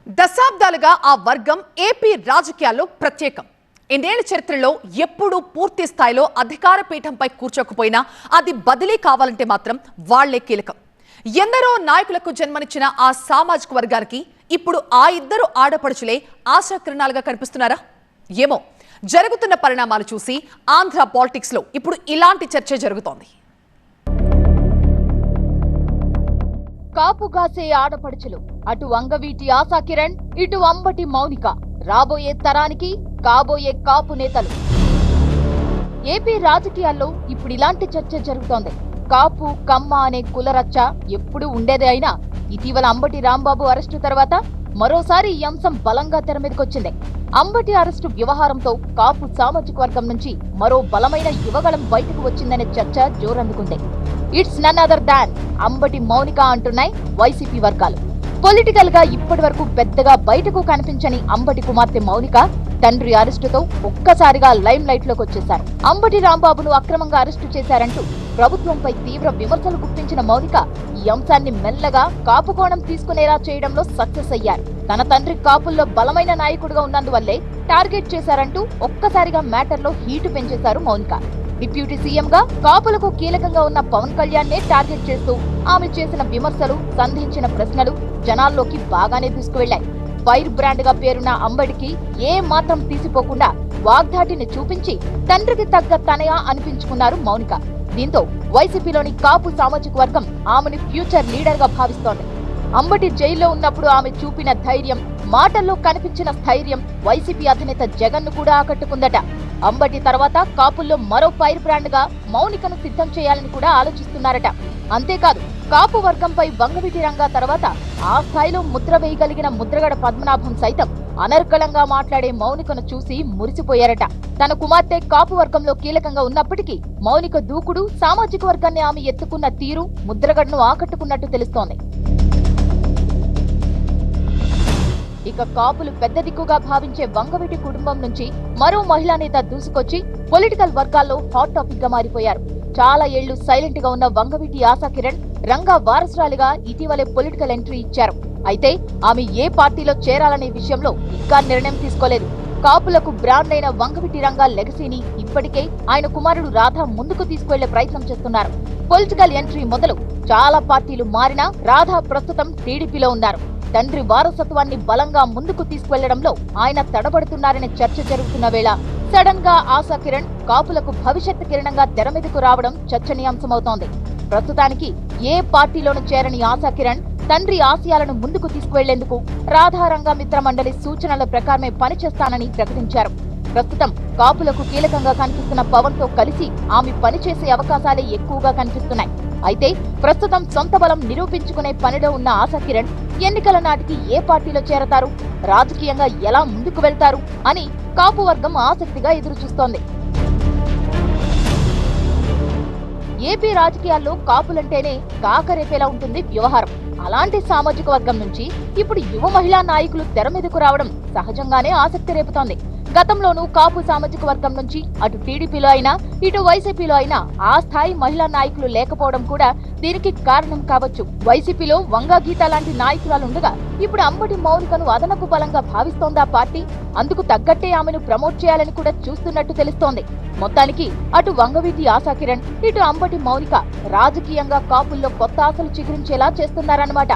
దశాబ్దాలుగా ఆ వర్గం ఏపీ రాజకీయాల్లో ప్రత్యేకం. ఇన్నేళ్ల చరిత్రలో ఎప్పుడూ పూర్తి స్థాయిలో అధికార పీఠంపై కూర్చోకపోయినా అది బదిలీ కావాలంటే మాత్రం వాళ్లే కీలకం. ఎందరో నాయకులకు జన్మనిచ్చిన ఆ సామాజిక వర్గానికి ఇప్పుడు ఆ ఇద్దరు ఆడపడుచులే ఆశాకిరణాలుగా కనిపిస్తున్నారా? ఏమో, జరుగుతున్న పరిణామాలు చూసి ఆంధ్ర పాలిటిక్స్ లో ఇప్పుడు ఇలాంటి చర్చ జరుగుతోంది. కాపుగాసే ఆడపడుచులు, అటు వంగవీటి ఆశాకిరణ్, ఇటు అంబటి మౌనిక, రాబోయే తరానికి కాబోయే కాపు నేతలు. ఏపీ రాజకీయాల్లో ఇప్పుడు ఇలాంటి చర్చ జరుగుతోంది. కాపు కమ్మ అనే కులరచ్చ ఎప్పుడూ ఉండేదే అయినా ఇటీవల అంబటి రాంబాబు అరెస్టు తర్వాత మరోసారి ఈ అంశం బలంగా తెరమీదకొచ్చింది. అంబటి అరెస్టు వ్యవహారంతో కాపు సామాజిక వర్గం నుంచి మరో బలమైన యువగళం బయటకు వచ్చిందనే చర్చ జోరందుకుంది. It's none other than Ambati Mounika అంటున్నాయి వైసీపీ వర్గాలు. పొలిటికల్ గా ఇప్పటి వరకు పెద్దగా బయటకు కనిపించని అంబటి కుమార్తె మౌనిక తండ్రి అరెస్టుతో ఒక్కసారిగా లైమ్ లైట్ లోకి వచ్చేశారు. అంబటి రాంబాబును అక్రమంగా అరెస్టు చేశారంటూ ప్రభుత్వంపై తీవ్ర విమర్శలు గుప్పించిన మౌనిక ఈ అంశాన్ని మెల్లగా కాపు కోణం తీసుకునేలా చేయడంలో సక్సెస్ అయ్యారు. తన తండ్రి కాపుల్లో బలమైన నాయకుడిగా ఉన్నందువల్లే టార్గెట్ చేశారంటూ ఒక్కసారిగా మ్యాటర్లో హీటు పెంచేశారు మౌనిక. డిప్యూటీ సీఎం గా కాపులకు కీలకంగా ఉన్న పవన్ కళ్యాణ్ నే టార్గెట్ చేస్తూ ఆమె చేసిన విమర్శలు, సంధించిన ప్రశ్నలు జనాల్లోకి బాగానే తీసుకువెళ్లాయి. ఫైర్ బ్రాండ్ గా పేరున్న అంబడికి ఏ మాత్రం తీసిపోకుండా వాగ్దాటిని చూపించి తండ్రికి తగ్గ తనయ అనిపించుకున్నారు మౌనిక. దీంతో వైసీపీలోని కాపు సామాజిక వర్గం ఆమెను ఫ్యూచర్ లీడర్ గా భావిస్తోంది. అంబటి జైల్లో ఉన్నప్పుడు ఆమె చూపిన ధైర్యం, మాటల్లో కనిపించిన స్థైర్యం వైసీపీ అధినేత జగన్ ను కూడా ఆకట్టుకుందట. అంబటి తర్వాత కాపుల్లో మరో ఫైర్ బ్రాండ్ గా మౌనికను సిద్ధం చేయాలని కూడా ఆలోచిస్తున్నారట. అంతేకాదు, కాపు వర్గంపై వంగవీటి రంగా తర్వాత ఆ స్థాయిలో ముద్ర వేయగలిగిన ముద్రగడ పద్మనాభం సైతం అనర్గళంగా మాట్లాడే మౌనికను చూసి మురిసిపోయారట. తన కుమార్తె కాపు వర్గంలో కీలకంగా ఉన్నప్పటికీ మౌనిక దూకుడు, సామాజిక వర్గాన్ని ఆమె ఎత్తుకున్న తీరు ముద్రగడను ఆకట్టుకున్నట్టు తెలుస్తోంది. ఇక కాపులు పెద్ద దిక్కుగా భావించే వంగవీటి కుటుంబం నుంచి మరో మహిళా నేత దూసుకొచ్చి పొలిటికల్ వర్గాల్లో హాట్ టాపిక్ గా మారిపోయారు. చాలా ఏళ్లు సైలెంట్ గా ఉన్న వంగవీటి ఆశాకిరణ్ రంగా వారసురాలిగా ఇటీవలే పొలిటికల్ ఎంట్రీ ఇచ్చారు. అయితే ఆమె ఏ పార్టీలో చేరాలనే విషయంలో ఇంకా నిర్ణయం తీసుకోలేదు. కాపులకు బ్రాండ్ అయిన వంగవీటి రంగా లెగసీని ఇప్పటికే ఆయన కుమారుడు రాధా ముందుకు తీసుకువెళ్లే ప్రయత్నం చేస్తున్నారు. పొలిటికల్ ఎంట్రీ మొదలు చాలా పార్టీలు మారినా రాధా ప్రస్తుతం టీడీపీలో ఉన్నారు. తండ్రి వారసత్వాన్ని బలంగా ముందుకు తీసుకువెళ్లడంలో ఆయన తడబడుతున్నారనే చర్చ జరుగుతున్న వేళ సడన్ గా ఆశాకిరణ్ కాపులకు భవిష్యత్ కిరణంగా తెరమీదకు రావడం చర్చనీయాంశమవుతోంది. ప్రస్తుతానికి ఏ పార్టీలోనూ చేరని ఆశాకిరణ్ తండ్రి ఆశయాలను ముందుకు తీసుకువెళ్లేందుకు రాధారంగ మిత్ర మండలి సూచనల ప్రకారమే పనిచేస్తానని ప్రకటించారు. ప్రస్తుతం కాపులకు కీలకంగా కనిపిస్తున్న పవన్ తో కలిసి ఆమె పనిచేసే అవకాశాలే ఎక్కువగా కనిపిస్తున్నాయి. అయితే ప్రస్తుతం సొంత బలం నిరూపించుకునే పనిలో ఉన్న ఆశాకిరణ్ ఎన్నికల నాటికి ఏ పార్టీలో చేరతారు, రాజకీయంగా ఎలా ముందుకు వెళ్తారు అని కాపు వర్గం ఆసక్తిగా ఎదురుచూస్తోంది. ఏపీ రాజకీయాల్లో కాపులంటేనే కాకరేపేలా ఉంటుంది వ్యవహారం. అలాంటి సామాజిక వర్గం నుంచి ఇప్పుడు యువ మహిళా నాయకులు తెర మీదకు రావడం సహజంగానే ఆసక్తి రేపుతోంది. గతంలోనూ కాపు సామాజిక వర్గం నుంచి అటు టీడీపీలో అయినా ఇటు వైసీపీలో అయినా ఆ స్థాయి మహిళా నాయకులు లేకపోవడం కూడా దీనికి కారణం కావచ్చు. వైసీపీలో వంగా గీత లాంటి నాయకురాలుండగా ఇప్పుడు అంబటి మౌనికను అదనపు బలంగా భావిస్తోందా పార్టీ? అందుకు తగ్గట్టే ఆమెను ప్రమోట్ చేయాలని కూడా చూస్తున్నట్టు తెలుస్తోంది. మొత్తానికి అటు వంగవీటి ఆశాకిరణ్, ఇటు అంబటి మౌనిక రాజకీయంగా కాపుల్లో కొత్త ఆశలు చిగురించేలా చేస్తున్నారన్నమాట.